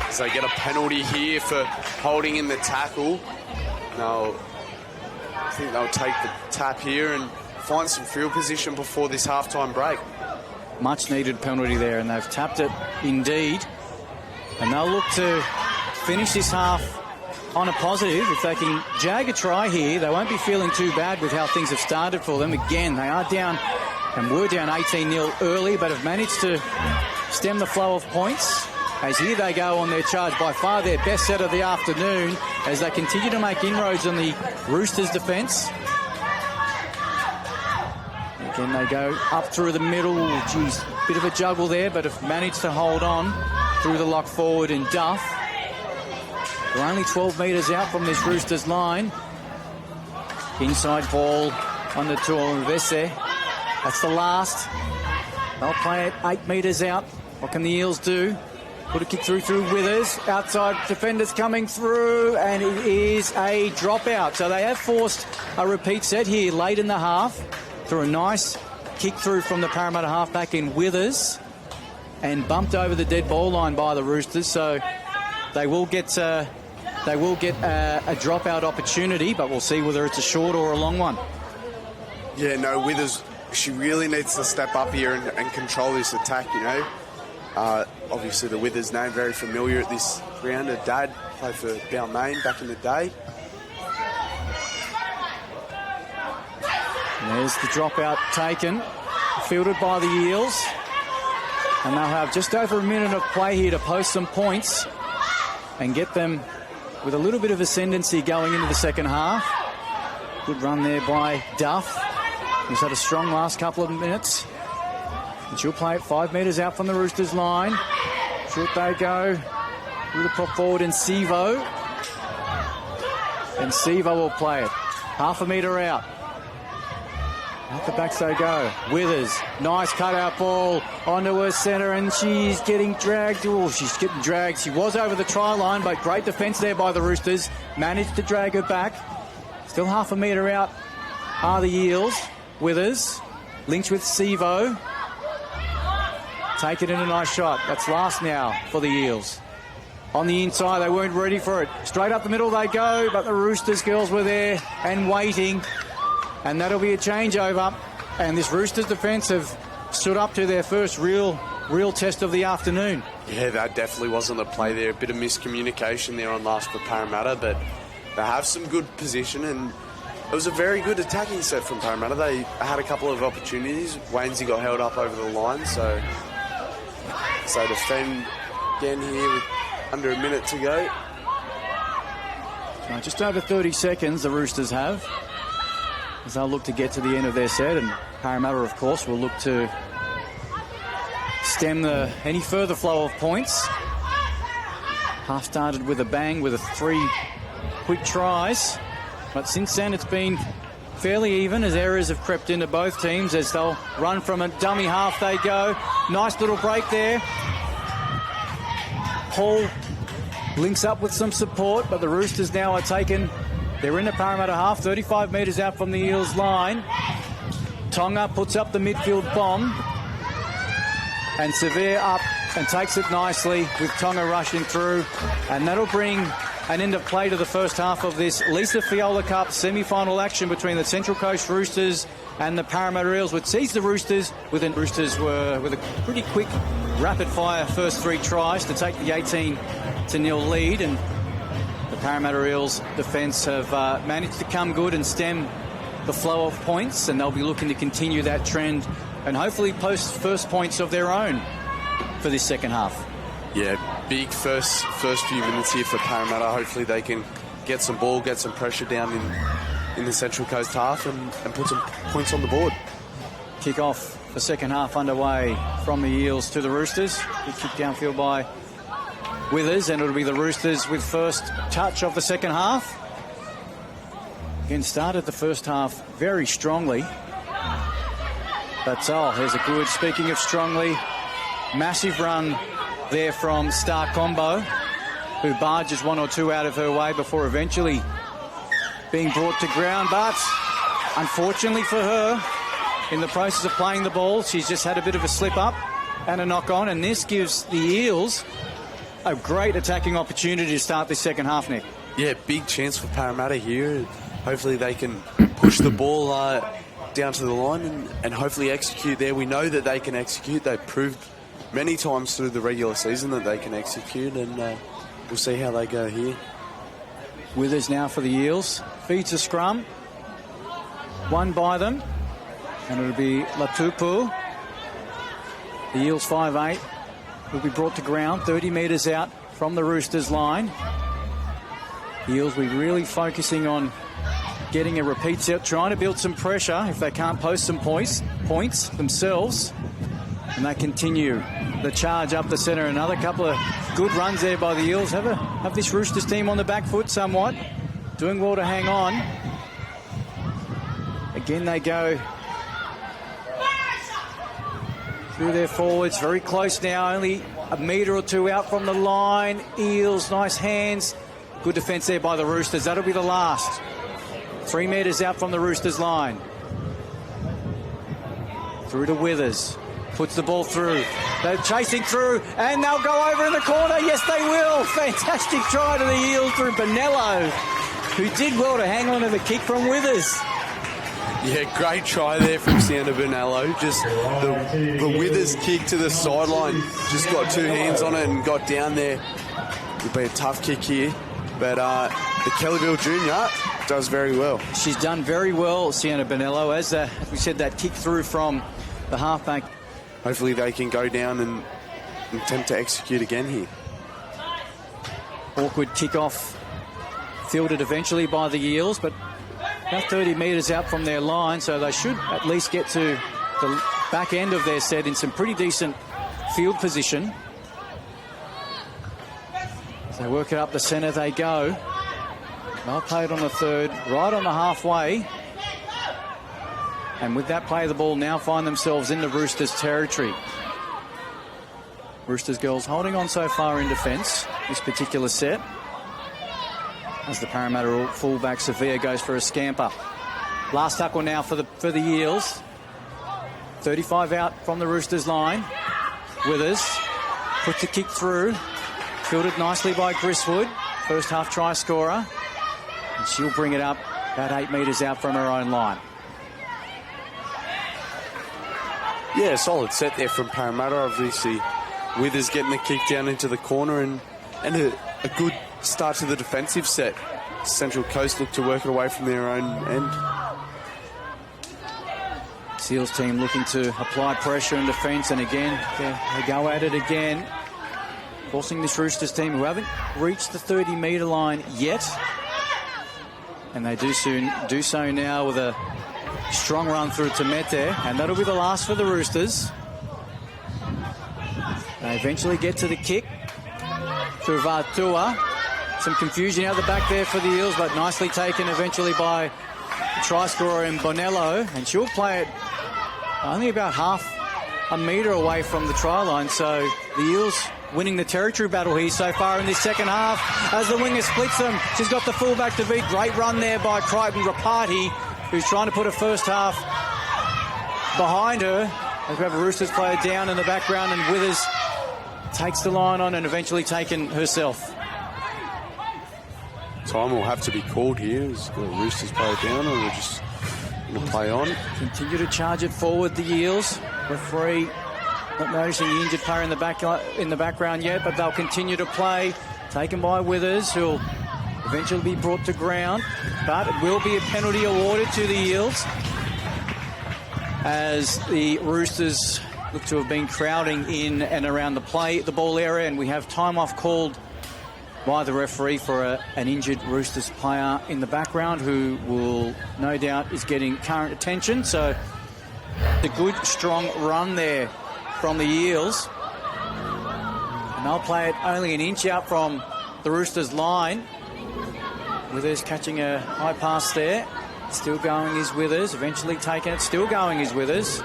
as they get a penalty here for holding in the tackle. Now, I think they'll take the tap here and find some field position before this halftime break. Much needed penalty there, and they've tapped it indeed. And they'll look to finish this half on a positive. If they can jag a try here, they won't be feeling too bad with how things have started for them. Again, they are down and were down 18-0 early, but have managed to stem the flow of points. As here they go on their charge, by far their best set of the afternoon, as they continue to make inroads on the Roosters' defence. Again, they go up through the middle. Geez, bit of a juggle there, but have managed to hold on through the lock forward in Duff. They're only 12 metres out from this Roosters line. Inside ball on the Tuoluvese. That's the last. They'll play it 8 metres out. What can the Eels do? Put a kick through Withers. Outside defenders coming through, and it is a dropout. So they have forced a repeat set here late in the half through a nice kick through from the Parramatta halfback in Withers, and bumped over the dead ball line by the Roosters. So they will get a dropout opportunity, but we'll see whether it's a short or a long one. Yeah, no, Withers, she really needs to step up here and control this attack, you know. Obviously, the Withers name very familiar at this ground. Her dad played for Balmain back in the day. And there's the dropout taken, fielded by the Eels. And they'll have just over a minute of play here to post some points and get them with a little bit of ascendancy going into the second half. Good run there by Duff. He's had a strong last couple of minutes. And she'll play it 5 metres out from the Roosters line. Should they go with a prop forward in Sivo. And Sivo will play it. Half a metre out. Out the backs they go. Withers, nice cutout ball onto her centre, and she's getting dragged. Oh, she's getting dragged. She was over the try line, but great defence there by the Roosters. Managed to drag her back. Still half a metre out are the Eels. Withers, links with Sivo. Take it in a nice shot. That's last now for the Eels. On the inside, they weren't ready for it. Straight up the middle they go, but the Roosters girls were there and waiting. And that'll be a changeover. And this Roosters defence have stood up to their first real test of the afternoon. Yeah, that definitely wasn't the play there. A bit of miscommunication there on last for Parramatta, but they have some good position, and it was a very good attacking set from Parramatta. They had a couple of opportunities. Wainsey got held up over the line, so defend again here with under a minute to go. Just over 30 seconds the Roosters have, as they'll look to get to the end of their set, and Parramatta, of course, will look to stem any further flow of points. Half started with a bang with 3 quick tries, but since then it's been fairly even as errors have crept into both teams as they'll run from a dummy half they go. Nice little break there. Paul links up with some support, but the Roosters now are taken. They're in the Parramatta half, 35 metres out from the Eels line. Tonga puts up the midfield bomb, and Severe up and takes it nicely with Tonga rushing through, and that'll bring an end of play to the first half of this Lisa Fiola Cup semi-final action between the Central Coast Roosters and the Parramatta Eels, which sees the Roosters with a pretty quick rapid-fire first 3 tries to take the 18-0 lead, and the Parramatta Eels defence have managed to come good and stem the flow of points, and they'll be looking to continue that trend and hopefully post first points of their own for this second half. Yeah, big first few minutes here for Parramatta. Hopefully they can get some ball, get some pressure down in the Central Coast half and put some points on the board. Kick off the second half underway from the Eels to the Roosters. Good kick downfield by Withers, and it'll be the Roosters with first touch of the second half. Again, started the first half very strongly. But here's a good, speaking of strongly, massive run there from Star Combo, who barges 1 or 2 out of her way before eventually being brought to ground. But unfortunately for her, in the process of playing the ball, she's just had a bit of a slip up and a knock on, and this gives the Eels a great attacking opportunity to start this second half, Nick. Yeah, big chance for Parramatta here. Hopefully they can push the ball down to the line and hopefully execute there. We know that they can execute. They've proved many times through the regular season that they can execute, and we'll see how they go here. Withers now for the Eels. Feeds a scrum. Won by them. And it'll be Latupu. The Eels 5'8" will be brought to ground 30 metres out from the Roosters line. The Eels will be really focusing on getting a repeat set, trying to build some pressure if they can't post some points themselves. And they continue the charge up the centre. Another couple of good runs there by the Eels. Have this Roosters team on the back foot somewhat. Doing well to hang on. Again, they go through their forwards. Very close now. Only a metre or two out from the line. Eels, nice hands. Good defence there by the Roosters. That'll be the last. 3 metres out from the Roosters line. Through to Withers. Puts the ball through. They're chasing through, and they'll go over in the corner. Yes, they will. Fantastic try to the Eels through Bonello, who did well to hang on to the kick from Withers. Yeah, great try there from Sienna Bonello. Just the Withers kick to the sideline. Just got 2 hands on it and got down there. It'll be a tough kick here. But the Kellyville Junior does very well. She's done very well, Sienna Bonello. As we said, that kick through from the halfback. Hopefully they can go down and attempt to execute again here. Awkward kick-off. Fielded eventually by the Eels, but about 30 metres out from their line, so they should at least get to the back end of their set in some pretty decent field position. As they work it up the centre, they go. Well played on the third, right on the halfway. And with that play, the ball now find themselves in the Roosters territory. Roosters girls holding on so far in defence this particular set. As the Parramatta fullback Sevilla goes for a scamper. Last tackle now for the Eels. 35 out from the Roosters line. Withers puts the kick through. Fielded nicely by Griswood. First half try scorer. And she'll bring it up about 8 metres out from her own line. Yeah, solid set there from Parramatta. Obviously, Withers getting the kick down into the corner and a good start to the defensive set. Central Coast look to work it away from their own end. Seals team looking to apply pressure in defence, and again, they go at it again. Forcing this Roosters team, who haven't reached the 30-metre line yet. And they do so now with a strong run through to Mete, and that'll be the last for the Roosters. They eventually get to the kick through Vartua. Some confusion out the back there for the Eels, but nicely taken eventually by the try scorer in Bonello, and she'll play it only about half a metre away from the try line. So the Eels winning the territory battle here so far in this second half as the winger splits them. She's got the fullback to beat. Great run there by Crichton Rapati, who's trying to put a first half behind her. As we have a Roosters player down in the background, and Withers takes the line on and eventually taken herself. Time will have to be called here. Is the Roosters player down, or we're just going to play on? Continue to charge it forward, the Eels. Referee not noticing the injured player in the background yet, but they'll continue to play. Taken by Withers, who'll eventually be brought to ground, but it will be a penalty awarded to the Eels as the Roosters look to have been crowding in and around the ball area, and we have time off called by the referee for an injured Roosters player in the background, who will no doubt is getting current attention. So the good strong run there from the Eels, and they'll play it only an inch out from the Roosters line. Withers catching a high pass there. Still going is Withers. Eventually taken it. Still going is Withers.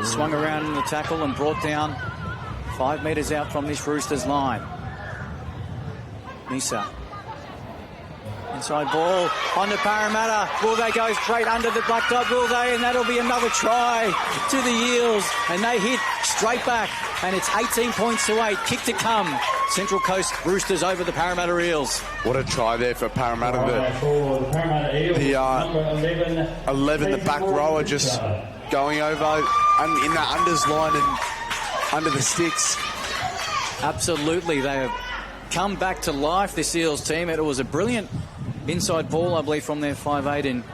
Swung around in the tackle and brought down 5 metres out from this Roosters line. Nisa. Inside ball on to Parramatta. Will they go straight under the black dot? Will they? And that'll be another try to the Eels. And they hit straight back. And it's 18 points to 8. Kick to come Central Coast Roosters over the Parramatta Eels. What a try there for Parramatta. The 11, the back rower, just going over in the unders line and under the sticks. Absolutely. They have come back to life, this Eels team. It was a brilliant inside ball, I believe, from their 5'8" in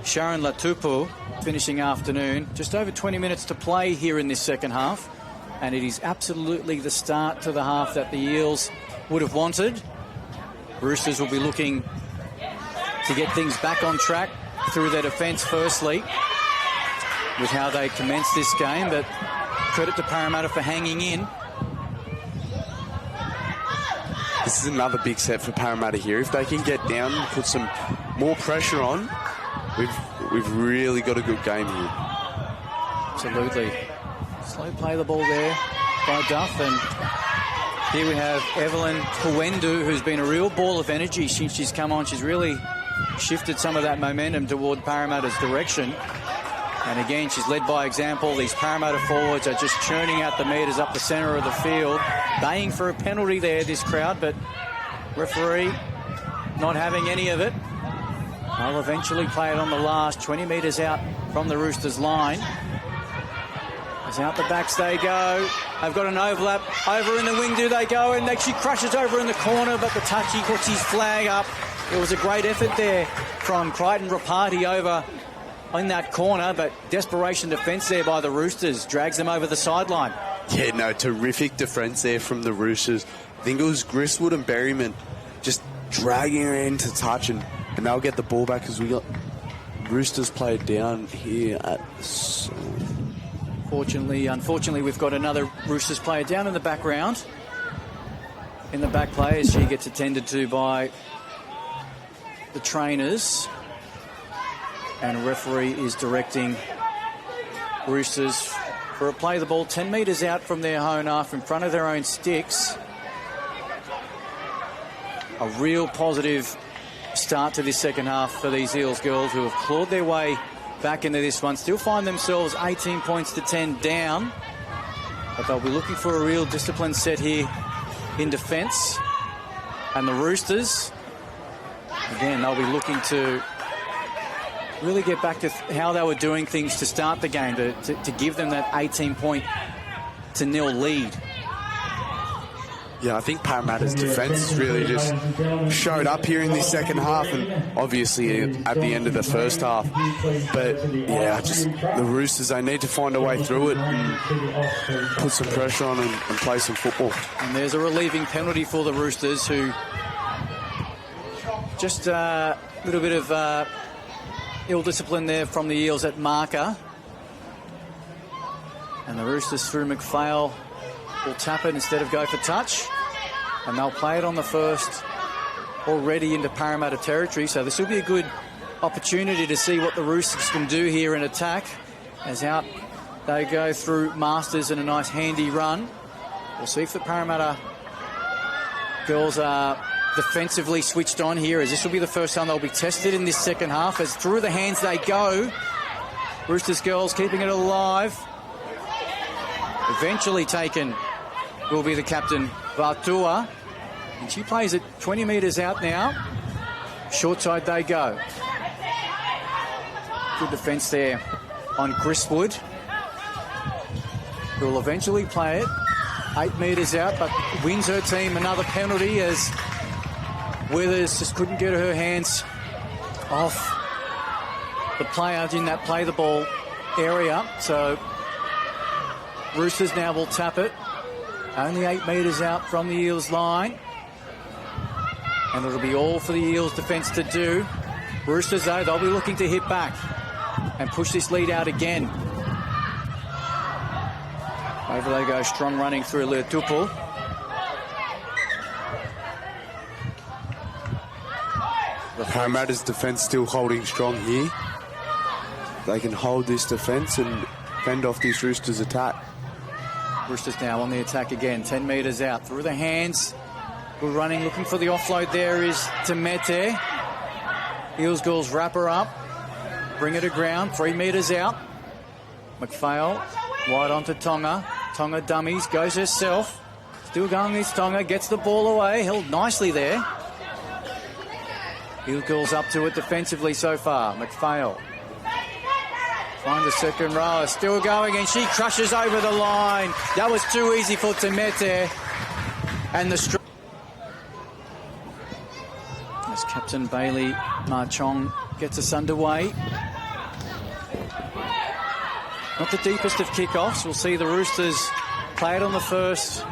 Sharon Latupu, finishing afternoon. Just over 20 minutes to play here in this second half. And it is absolutely the start to the half that the Eels would have wanted. Roosters will be looking to get things back on track through their defence firstly, with how they commenced this game, but credit to Parramatta for hanging in. This is another big set for Parramatta here. If they can get down and put some more pressure on, we've really got a good game here. Absolutely. Slow play the ball there by Duff, and here we have Evelyn Puendu, who's been a real ball of energy since she's come on. She's really shifted some of that momentum toward Parramatta's direction. And again, she's led by example. These Parramatta forwards are just churning out the metres up the centre of the field, baying for a penalty there, this crowd, but referee not having any of it. They'll eventually play it on the last 20 metres out from the Roosters line. As out the backs they go. They've got an overlap. Over in the wing do they go, and she crushes over in the corner, but the touchy puts his flag up. It was a great effort there from Crichton Rapati over in that corner, but desperation defence there by the Roosters drags them over the sideline. Yeah, no, terrific defence there from the Roosters. I think it was Griswold and Berryman just dragging her into touch, and they'll get the ball back as we got Roosters played down here at... Unfortunately, we've got another Roosters player down in the background. In the back play as she gets attended to by the trainers. And a referee is directing Roosters for a play the ball 10 metres out from their own half in front of their own sticks. A real positive start to this second half for these Eels girls, who have clawed their way back into this one. Still find themselves 18 points to 10 down, but they'll be looking for a real disciplined set here in defence. And the Roosters, again, they'll be looking to really get back to how they were doing things to start the game, to give them that 18-0 lead. Yeah, I think Parramatta's defence really just showed up here in the second half, and obviously at the end of the first half. But yeah, just the Roosters, they need to find a way through it and put some pressure on and play some football. And there's a relieving penalty for the Roosters, who just a little bit of ill discipline there from the Eels at marker. And the Roosters through McPhail will tap it instead of go for touch, and they'll play it on the first already into Parramatta territory. So this will be a good opportunity to see what the Roosters can do here in attack, as out they go through Masters in a nice handy run. We'll see if the Parramatta girls are defensively switched on here, as this will be the first time they'll be tested in this second half, as through the hands they go. Roosters girls keeping it alive. Eventually taken will be the captain, Vatua. And she plays it 20 metres out now. Short side they go. Good defence there on Griswood, who will eventually play it 8 metres out, but wins her team another penalty, as Withers just couldn't get her hands off the player in that play the ball area. So Roosters now will tap it. Only 8 metres out from the Eels line. And it'll be all for the Eels defence to do. Roosters, though, they'll be looking to hit back and push this lead out again. Over they go, strong running through Leotupu. Parramatta's defence still holding strong here. They can hold this defence and fend off this Roosters attack. Roosters now on the attack again, 10 metres out. Through the hands, good running, looking for the offload there is Temete. Eels girls wrap her up, bring her to ground, 3 metres out. McPhail, wide onto Tonga. Tonga dummies, goes herself. Still going is Tonga, gets the ball away, held nicely there. Field goals up to it defensively so far. McPhail finds the second row, still going, and she crushes over the line. That was too easy for Temete. And the as Captain Bailey Marchong gets us underway. Not the deepest of kickoffs. We'll see the Roosters play it on the first